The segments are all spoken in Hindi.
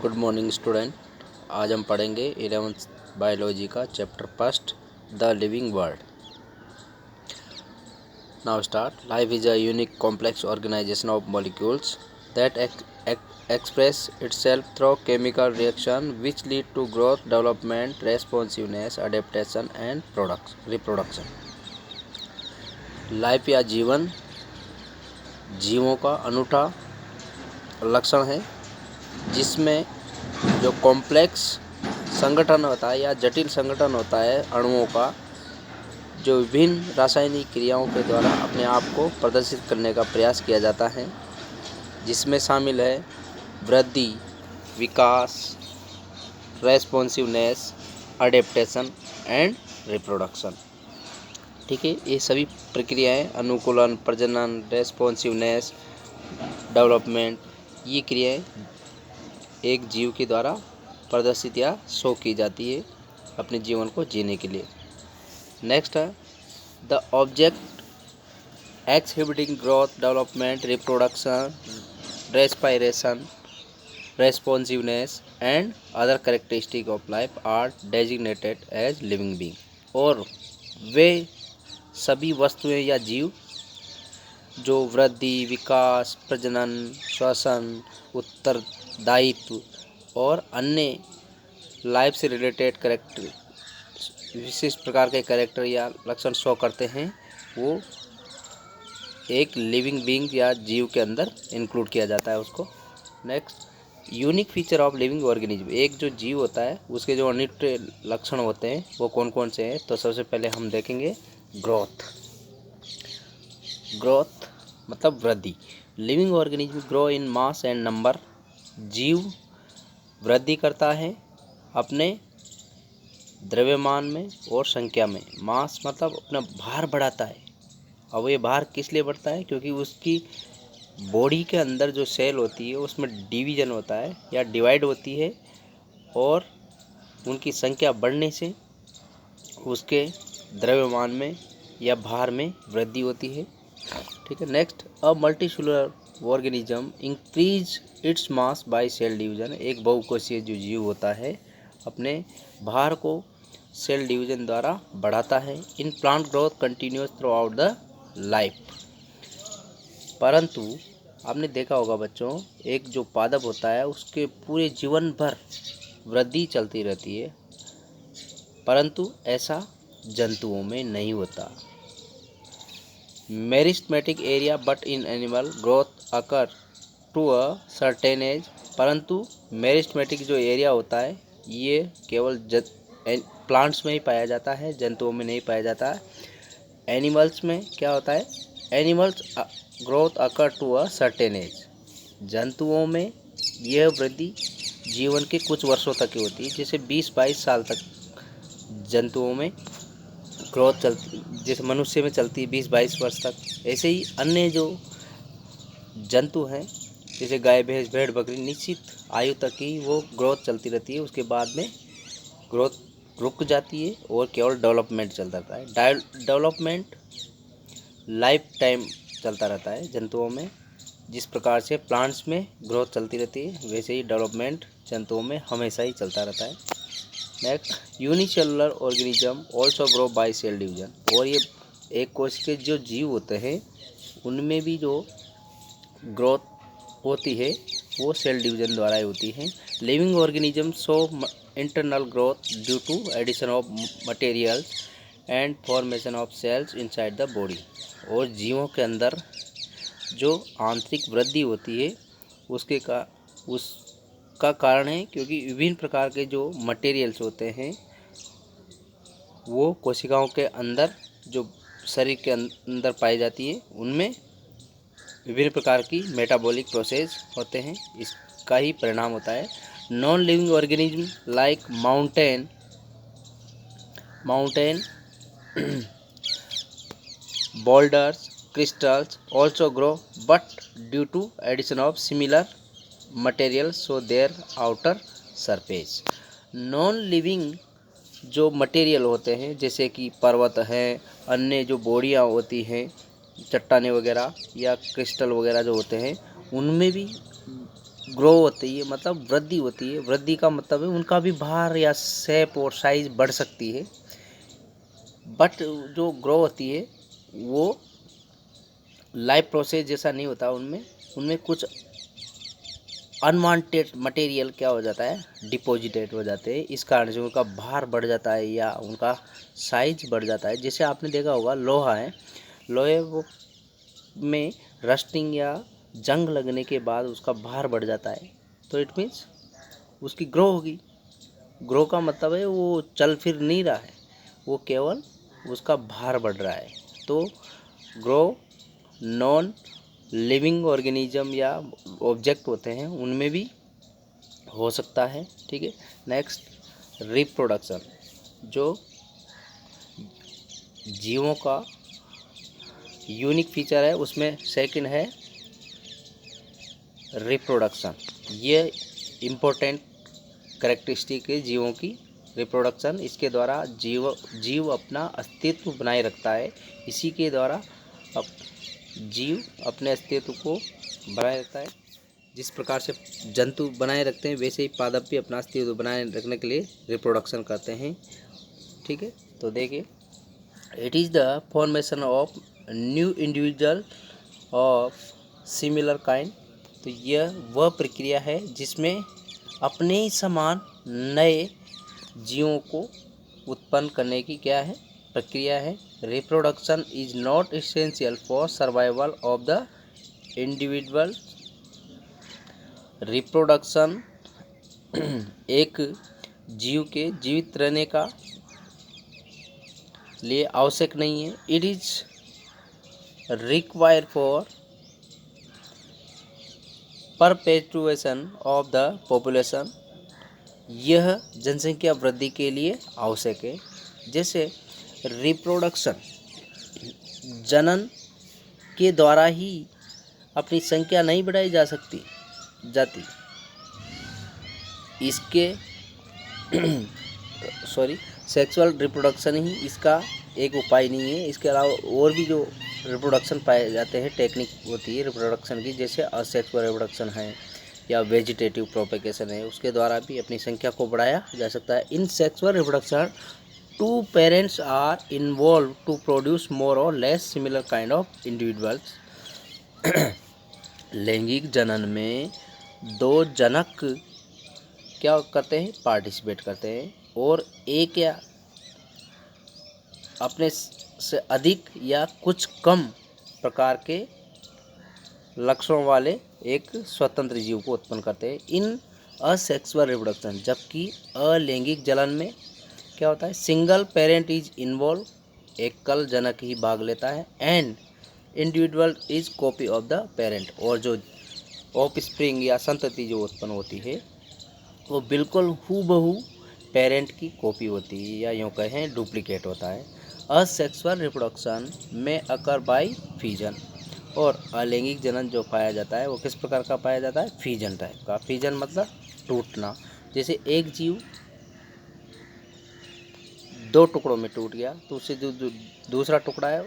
Good morning student. आज हम पढ़ेंगे 11th बायोलॉजी का chapter first, the living world. Now start. Life is a unique complex organisation of molecules that express itself through chemical reaction which lead to growth, development, responsiveness, adaptation and reproduction। Life या जीवन जीवों का अनूठा लक्षण है जिसमें जो कॉम्प्लेक्स संगठन होता है या जटिल संगठन होता है अणुओं का, जो विभिन्न रासायनिक क्रियाओं के द्वारा अपने आप को प्रदर्शित करने का प्रयास किया जाता है, जिसमें शामिल है वृद्धि, विकास, रेस्पॉन्सिवनेस, अडेप्टेशन एंड रिप्रोडक्शन। ठीक है, ये सभी प्रक्रियाएं अनुकूलन, प्रजनन, रेस्पॉन्सिवनेस, डेवलपमेंट, ये क्रियाएं एक जीव के द्वारा प्रदर्शित या शो की जाती है अपने जीवन को जीने के लिए। नेक्स्ट है the object exhibiting growth, development, reproduction, respiration, responsiveness and other characteristic of life are designated as living being. और वे सभी वस्तुएं या जीव जो वृद्धि, विकास, प्रजनन, श्वसन, उत्तरदायित्व और अन्य लाइफ से रिलेटेड कैरेक्टर, विशिष्ट प्रकार के कैरेक्टर या लक्षण शो करते हैं, वो एक लिविंग बीइंग या जीव के अंदर इंक्लूड किया जाता है उसको। Next, unique feature of living organism. एक जो जीव होता है उसके जो अनूठे लक्षण होते हैं वो कौन कौन से हैं, तो सबसे पहले हम देखेंगे ग्रोथ। ग्रोथ मतलब वृद्धि। Living organism grow in mass and number. जीव वृद्धि करता है अपने द्रव्यमान में और संख्या में। मास मतलब अपना भार बढ़ाता है। अब ये भार किस लिए बढ़ता है, क्योंकि उसकी बॉडी के अंदर जो सेल होती है उसमें डिवीजन होता है या डिवाइड होती है और उनकी संख्या बढ़ने से उसके द्रव्यमान में या भार में वृद्धि होती है। ठीक है। Next, a multicellular organism increase its mass by cell division. एक बहुकोषीय जो जीव होता है अपने भार को सेल डिवीजन द्वारा बढ़ाता है। In plant growth continuous through out the life. परंतु आपने देखा होगा बच्चों, एक जो पादप होता है उसके पूरे जीवन भर वृद्धि चलती रहती है, परंतु ऐसा जंतुओं में नहीं होता। Meristematic area but in animal growth occur to a certain age. परंतु मेरिस्टेमेटिक जो एरिया होता है ये केवल प्लांट्स में ही पाया जाता है, जंतुओं में नहीं पाया जाता है। एनिमल्स में क्या होता है, animals growth occur to a certain age. जंतुओं में यह वृद्धि जीवन के कुछ वर्षों तक की होती है, जैसे 20-22 साल तक जंतुओं में ग्रोथ चलती, जैसे मनुष्य में चलती है 20-22 वर्ष तक। ऐसे ही अन्य जो जंतु हैं जैसे गाय, भैंस, भेड़, बकरी, निश्चित आयु तक ही वो ग्रोथ चलती रहती है, उसके बाद में ग्रोथ रुक जाती है और केवल डेवलपमेंट चलता रहता है। डेवलपमेंट लाइफ टाइम चलता रहता है जंतुओं में। जिस प्रकार से प्लांट्स में ग्रोथ चलती रहती है वैसे ही डेवलपमेंट जंतुओं में हमेशा ही चलता रहता है। Next, unicellular organism also grow by cell division. और ये एक कोश के जो जीव होते हैं उनमें भी जो ग्रोथ होती है वो सेल डिवीजन द्वारा ही होती है। Living organism show internal growth due to addition of materials and formation of cells inside the body. और जीवों के अंदर जो आंतरिक वृद्धि होती है उसका कारण है क्योंकि विभिन्न प्रकार के जो मटेरियल्स होते हैं वो कोशिकाओं के अंदर जो शरीर के अंदर पाई जाती है, उनमें विभिन्न प्रकार की मेटाबॉलिक प्रोसेस होते हैं, इसका ही परिणाम होता है। Non living organism like mountain boulders, crystals also grow but due to addition of similar materials so their outer surface। Non living जो मटेरियल होते हैं जैसे कि पर्वत हैं, अन्य जो बॉडियाँ होती हैं, चट्टानें वगैरह या क्रिस्टल वगैरह जो होते हैं, उनमें भी ग्रो होती है मतलब वृद्धि होती है। वृद्धि का मतलब है उनका भी भार या शेप और साइज बढ़ सकती है, बट जो ग्रो होती है वो लाइफ प्रोसेस जैसा नहीं होता। उनमें उनमें कुछ अनवांटेड मटेरियल क्या हो जाता है, डिपॉजिटेड हो जाते हैं। इस कारण से उनका भार बढ़ जाता है या उनका साइज बढ़ जाता है। जैसे आपने देखा होगा लोहा है, लोहे वो में रस्टिंग या जंग लगने के बाद उसका भार बढ़ जाता है, तो इट मीन्स उसकी ग्रो होगी। ग्रो का मतलब है वो चल फिर नहीं रहा है, वो केवल उसका भार बढ़ रहा है। तो ग्रो नॉन लिविंग ऑर्गेनिज्म या ऑब्जेक्ट होते हैं उनमें भी हो सकता है। ठीक है। नेक्स्ट, रिप्रोडक्शन, जो जीवों का यूनिक फीचर है उसमें सेकंड है रिप्रोडक्शन। ये इम्पोर्टेंट कैरेक्टरिस्टिक है जीवों की, रिप्रोडक्शन। इसके द्वारा जीव अपना अस्तित्व बनाए रखता है। इसी के द्वारा जीव अपने अस्तित्व को बनाए रखता है। जिस प्रकार से जंतु बनाए रखते हैं वैसे ही पादप भी अपना अस्तित्व बनाए रखने के लिए रिप्रोडक्शन करते हैं। ठीक है। तो देखिए, it is the formation of new individual of similar kind. तो यह वह प्रक्रिया है जिसमें अपने ही समान नए जीवों को उत्पन्न करने की क्या है, प्रक्रिया है। Reproduction is not essential for survival of the individual. Reproduction एक जीव के जीवित रहने का लिए आवश्यक नहीं है। It is required for perpetuation of the population. यह जनसंख्या वृद्धि के लिए आवश्यक है। जैसे रिप्रोडक्शन जनन के द्वारा ही अपनी संख्या नहीं बढ़ाई जाती। इसके सॉरी, सेक्सुअल रिप्रोडक्शन ही इसका एक उपाय नहीं है। इसके अलावा और भी जो रिप्रोडक्शन पाए जाते हैं, टेक्निक होती है रिप्रोडक्शन की, जैसे असेक्सुअल रिप्रोडक्शन है या वेजिटेटिव प्रोपेगेशन है, उसके द्वारा भी अपनी संख्या को बढ़ाया जा सकता है। In sexual reproduction two parents are involve to produce more और less similar kind of individuals. लैंगिक जनन में दो जनक क्या करते हैं, पार्टिसिपेट करते हैं और एक या अपने से अधिक या कुछ कम प्रकार के लक्षणों वाले एक स्वतंत्र जीव को उत्पन्न करते हैं। इन असेक्सुअल रिप्रोडक्शन, जबकि अलैंगिक जनन में क्या होता है, सिंगल पेरेंट इज इन्वॉल्व, एकल जनक ही भाग लेता है, and individual is copy of the parent. और जो ऑफ स्प्रिंग या संतति जो उत्पन्न होती है वो बिल्कुल हूबहू पेरेंट की कॉपी होती है, या यूँ कहें डुप्लीकेट होता है। असेक्सुअल रिप्रोडक्शन में अकर बाय फ्यूजन। और अलैंगिक जनन जो पाया जाता है वो किस प्रकार का पाया जाता है, फ्यूजन टाइप का। फ्यूजन मतलब टूटना। जैसे एक जीव दो टुकड़ों में टूट गया तो उससे जो दूसरा टुकड़ा है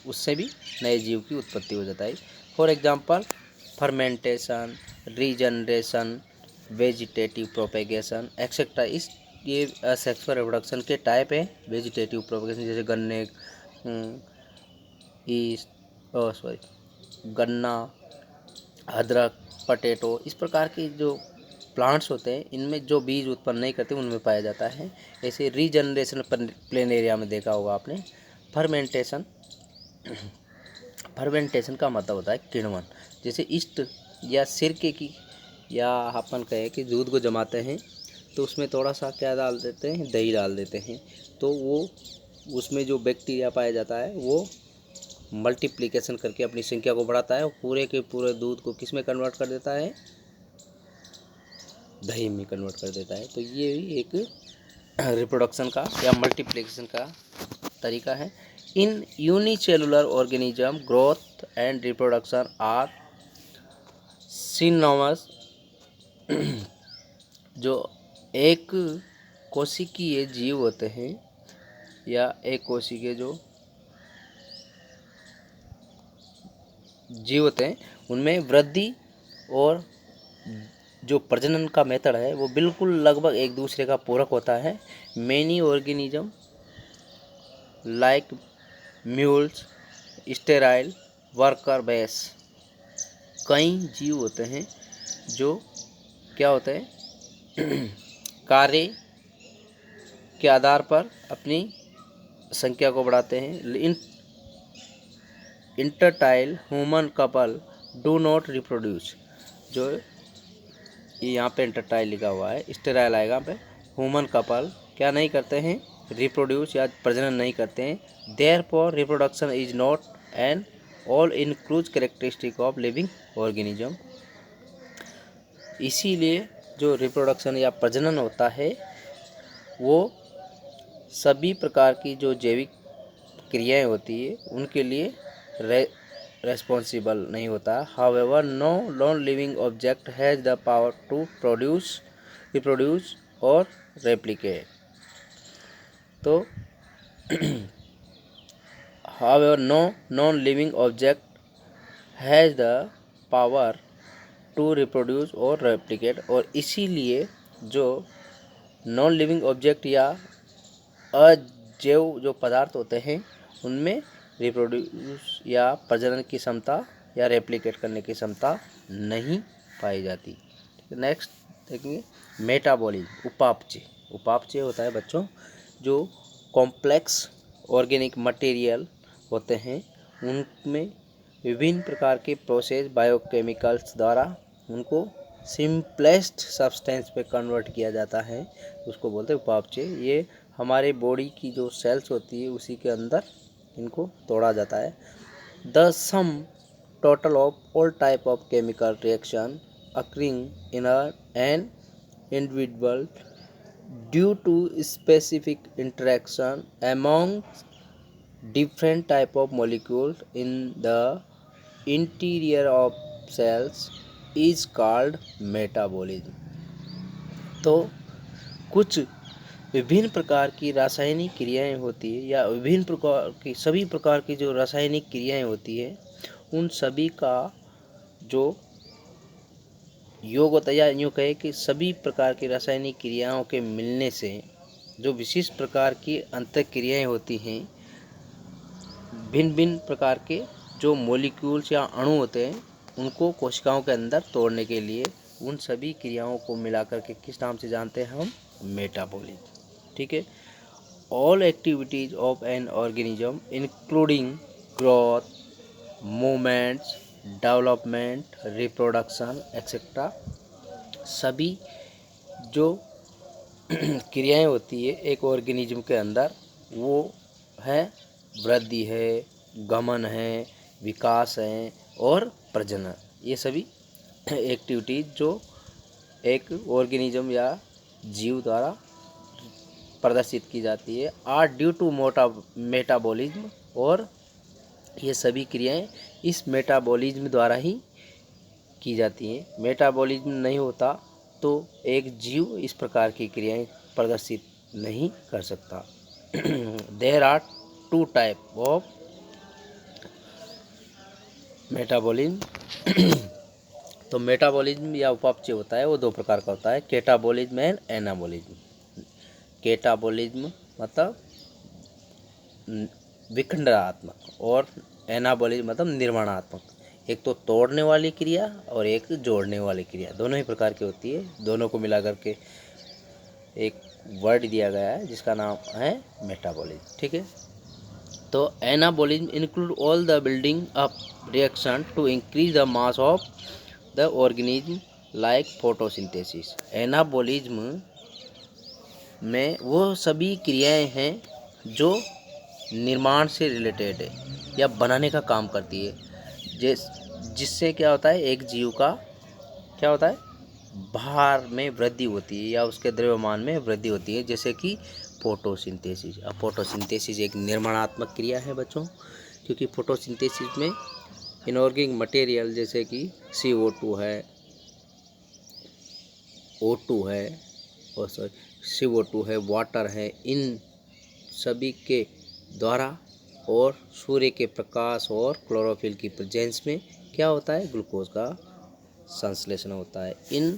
उससे भी नए जीव की उत्पत्ति हो जाता है। For example, fermentation, regeneration, vegetative propagation etcetera. इस ये सेक्सुअल रिप्रोडक्शन के टाइप है। वेजिटेटिव प्रोपेगेशन जैसे गन्ना, अदरक, पटेटो, इस प्रकार के जो प्लांट्स होते हैं इनमें जो बीज उत्पन्न नहीं करते उनमें पाया जाता है। ऐसे रीजनरेशन प्लेन एरिया में देखा होगा आपने। फर्मेंटेशन, फर्मेंटेशन का मतलब होता है किण्वन। जैसे ईस्ट या सिरके की, या अपन कहें कि दूध को जमाते हैं तो उसमें थोड़ा सा क्या डाल देते हैं, दही डाल देते हैं, तो वो उसमें जो बैक्टीरिया पाया जाता है वो मल्टीप्लिकेशन करके अपनी संख्या को बढ़ाता है और पूरे के पूरे दूध को किस में कन्वर्ट कर देता है, दही में कन्वर्ट कर देता है। तो ये भी एक रिप्रोडक्शन का या मल्टीप्लिकेशन का तरीका है। In unicellular organism growth and reproduction are synonymous. जो एक कोशिकीय जीव होते हैं या एक कोशिकीय जो जीव होते हैं उनमें वृद्धि और जो प्रजनन का मेथड है वो बिल्कुल लगभग एक दूसरे का पूरक होता है। Many organism like mules sterile worker base, कई जीव होते हैं जो क्या होते हैं कार्य के आधार पर अपनी संख्या को बढ़ाते हैं। Infertile human couple do not reproduce, जो ये यहाँ पे इंटरटाइल लिखा हुआ है, स्टेराइल आएगा पे, ह्यूमन कपल क्या नहीं करते हैं, रिप्रोड्यूस या प्रजनन नहीं करते हैं। Therefore reproduction is not an all inclusive characteristic of living organism, इसीलिए जो रिप्रोडक्शन या प्रजनन होता है वो सभी प्रकार की जो जैविक क्रियाएं होती है उनके लिए रेस्पॉन्सिबल नहीं होता। However no non living object has the power to reproduce और रेप्लिकेट। तो however no non living object has the power to reproduce और रेप्लिकेट, और इसीलिए जो नॉन लिविंग ऑब्जेक्ट या अजैव जो पदार्थ होते हैं उनमें रिप्रोड्यूस या प्रजनन की क्षमता या रेप्लिकेट करने की क्षमता नहीं पाई जाती। नेक्स्ट देखेंगे मेटाबॉलिज्म, उपापचय। उपापचय होता है बच्चों जो कॉम्प्लेक्स ऑर्गेनिक मटेरियल होते हैं उनमें विभिन्न प्रकार के प्रोसेस बायोकेमिकल्स द्वारा उनको सिंपलेस्ट सब्सटेंस पे कन्वर्ट किया जाता है, उसको बोलते हैं उपापचय। ये हमारे बॉडी की जो सेल्स होती है उसी के अंदर इनको तोड़ा जाता है। The sum total of all type of chemical reaction occurring in an individual due to specific interaction among different type of molecules in the interior of cells is called metabolism। तो कुछ विभिन्न प्रकार की रासायनिक क्रियाएं होती है या विभिन्न प्रकार की सभी प्रकार की जो रासायनिक क्रियाएं होती है उन सभी का जो योग होता है, या यूँ कहे कि सभी प्रकार की रासायनिक क्रियाओं के मिलने से जो विशिष्ट प्रकार की अंतःक्रियाएं होती हैं, भिन्न भिन्न प्रकार के जो मॉलिक्यूल्स या अणु होते हैं उनको कोशिकाओं के अंदर तोड़ने के लिए उन सभी क्रियाओं को मिलाकर के किस नाम से जानते हैं हम, मेटाबॉलिज्म। ठीक है। All activities of an organism including growth, movements, development, reproduction etcetera, सभी जो क्रियाएं होती है एक ऑर्गेनिज्म के अंदर वो है वृद्धि है, गमन है, विकास है और प्रजनन, ये सभी एक्टिविटीज जो एक ऑर्गेनिज्म या जीव द्वारा प्रदर्शित की जाती है आर ड्यू टू मेटाबॉलिज्म, और ये सभी क्रियाएं इस मेटाबॉलिज्म द्वारा ही की जाती हैं। मेटाबॉलिज्म नहीं होता तो एक जीव इस प्रकार की क्रियाएं प्रदर्शित नहीं कर सकता। There are two type of metabolism. तो मेटाबॉलिज्म या उपापचय होता है वो दो प्रकार का होता है, कैटाबॉलिज्म एंड एनाबॉलिज्म। कैटाबॉलिज्म मतलब विखंडनात्मक और एनाबॉलिज्म मतलब निर्माणात्मक। एक तो तोड़ने वाली क्रिया और एक जोड़ने वाली क्रिया, दोनों ही प्रकार की होती है। दोनों को मिला करके एक वर्ड दिया गया है जिसका नाम है मेटाबॉलिज्म। ठीक है। तो anabolism include all the building up reaction to increase the mass of the organism like photosynthesis. Anabolism में वो सभी क्रियाएं हैं जो निर्माण से रिलेटेड है या बनाने का काम करती है, जिससे क्या होता है एक जीव का क्या होता है, भार में वृद्धि होती है या उसके द्रव्यमान में वृद्धि होती है, जैसे कि फोटोसिंथेसिस। अब फोटोसिंथेसिस एक निर्माणात्मक क्रिया है बच्चों, क्योंकि फोटोसिंथेसिस में इनऑर्गेनिक मटेरियल जैसे कि CO2 है, O2 है और CO2 है, वाटर है, इन सभी के द्वारा और सूर्य के प्रकाश और क्लोरोफिल की प्रेजेंस में क्या होता है, ग्लूकोज का संश्लेषण होता है। In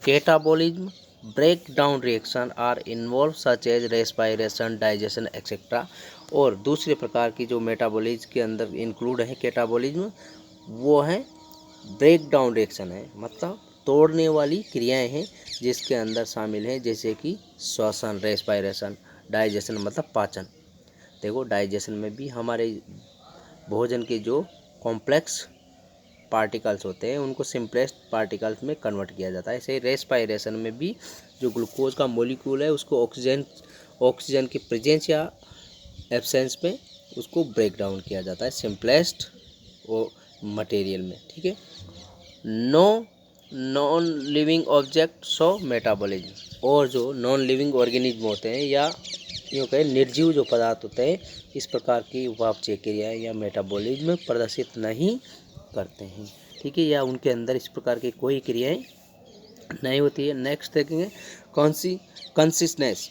catabolism break down reaction are involve such as respiration, digestion etcetera. और दूसरे प्रकार की जो मेटाबॉलिज्म के अंदर इंक्लूड है कैटाबॉलिज्म, वो है ब्रेक डाउन रिएक्शन है, मतलब तोड़ने वाली क्रियाएं हैं जिसके अंदर शामिल है जैसे कि श्वसन, रेस्पायरेशन, डाइजेशन मतलब पाचन। देखो डाइजेशन में भी हमारे भोजन के जो कॉम्प्लेक्स पार्टिकल्स होते हैं उनको सिंपलेस्ट पार्टिकल्स में कन्वर्ट किया जाता है। ऐसे ही रेस्पायरेशन में भी जो ग्लूकोज का मॉलिक्यूल है उसको ऑक्सीजन की प्रेजेंस या एब्सेंस में उसको ब्रेक डाउन किया जाता है सिंपलेस्ट वो मटेरियल में, ठीक है। No non living object show metabolism. और जो नॉन लिविंग ऑर्गेनिज्म होते हैं या यूँ कहें निर्जीव जो पदार्थ होते हैं इस प्रकार की उपापचय क्रियाएं या मेटाबॉलिज्म प्रदर्शित नहीं करते हैं, ठीक है, या उनके अंदर इस प्रकार की कोई क्रियाएं नहीं होती है। नेक्स्ट देखेंगे कंसिस्टेंस।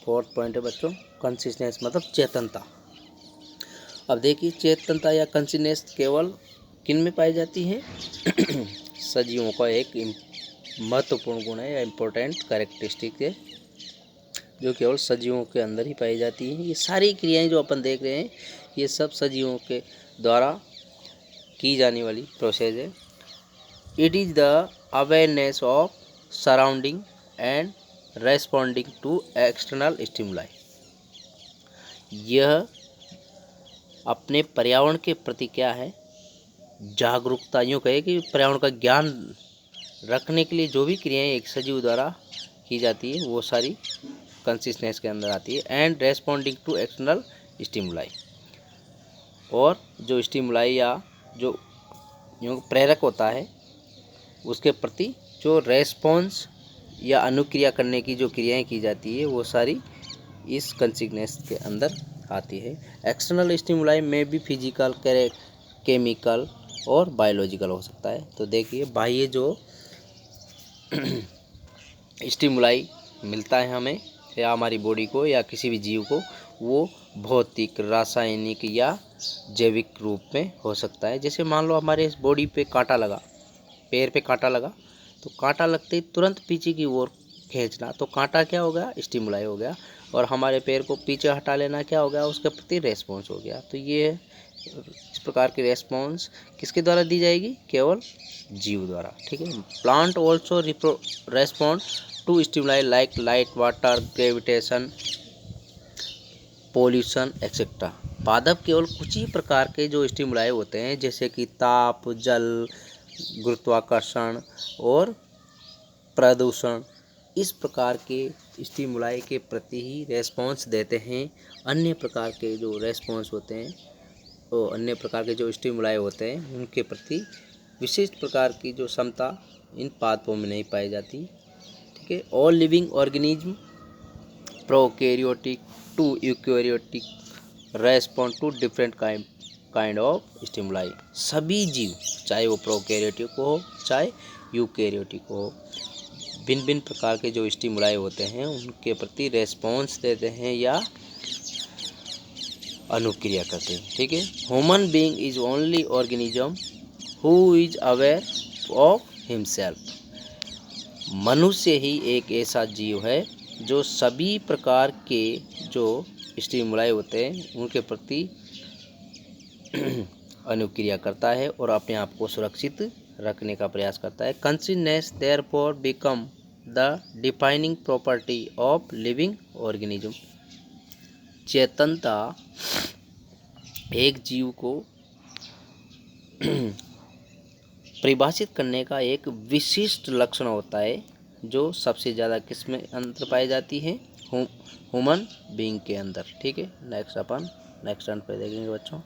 फोर्थ पॉइंट है बच्चों कंसिस्टेंस मतलब चेतनता। अब देखिए चेतनता या कंसिस्टेंस केवल किन में पाई जाती है? सजीवों का एक महत्वपूर्ण गुण है या इम्पोर्टेंट कैरेक्टरिस्टिक है जो केवल सजीवों के अंदर ही पाई जाती है। ये सारी क्रियाएं जो अपन देख रहे हैं ये सब सजीवों के द्वारा की जाने वाली प्रोसेस है। It is the awareness of surrounding and responding to external stimuli. यह अपने पर्यावरण के प्रति क्या है? जागरूकता, यूँ कहे कि पर्यावरण का ज्ञान रखने के लिए जो भी क्रियाएं एक सजीव द्वारा की जाती है वो सारी कंसिस्टेंस के अंदर आती है। And responding to external stimuli, और जो स्टिमुलाई या जो यूँ प्रेरक होता है उसके प्रति जो रेस्पॉन्स या अनुक्रिया करने की जो क्रियाएं की जाती है वो सारी इस कंसिस्टेंस के अंदर आती है। एक्सटर्नल स्टिमुलाई में भी फिजिकल, केमिकल और बायोलॉजिकल हो सकता है। तो देखिए बाह्य जो स्टिमुलाई मिलता है हमें या हमारी बॉडी को या किसी भी जीव को, वो भौतिक, रासायनिक या जैविक रूप में हो सकता है। जैसे मान लो हमारे इस बॉडी पे कांटा लगा, पैर पे कांटा लगा, तो कांटा लगते ही तुरंत पीछे की ओर खींचना, तो कांटा क्या हो गया? स्टिमुलाई हो गया। और हमारे पैर को पीछे हटा लेना क्या हो गया? उसके प्रति रेस्पॉन्स हो गया। तो ये इस प्रकार की रेस्पॉन्स किसके द्वारा दी जाएगी? केवल जीव द्वारा, ठीक है। Plant also respond to stimuli like light, water, gravitation, pollution etcetera. पादप केवल कुछ ही प्रकार के जो स्टिमुलाई होते हैं जैसे कि ताप, जल, गुरुत्वाकर्षण और प्रदूषण, इस प्रकार के स्टिमुलाई के प्रति ही रेस्पॉन्स देते हैं। अन्य प्रकार के जो रेस्पॉन्स होते हैं तो अन्य प्रकार के जो स्टिमुलाई होते हैं उनके प्रति विशिष्ट प्रकार की जो क्षमता इन पादपों में नहीं पाई जाती, ठीक है। All living organism prokaryotic to eukaryotic respond to different kind of stimuli. सभी जीव चाहे वो प्रोकैरियोटिक हो चाहे यूकैरियोटिक हो, भिन्न भिन्न प्रकार के जो स्टिमुलाई होते हैं उनके प्रति रेस्पॉन्स देते हैं या अनुक्रिया करते हैं, ठीक है। Human being is only organism who is aware of himself. मनुष्य ही एक ऐसा जीव है जो सभी प्रकार के जो स्टिमुलाई होते हैं उनके प्रति अनुक्रिया करता है और अपने आप को सुरक्षित रखने का प्रयास करता है। Consciousness therefore become the defining property of living organism. चेतनता एक जीव को परिभाषित करने का एक विशिष्ट लक्षण होता है जो सबसे ज़्यादा किस में अंतर पाई जाती है? ह्यूमन बीइंग के अंदर, ठीक है। नेक्स्ट टर्न पे देखेंगे बच्चों।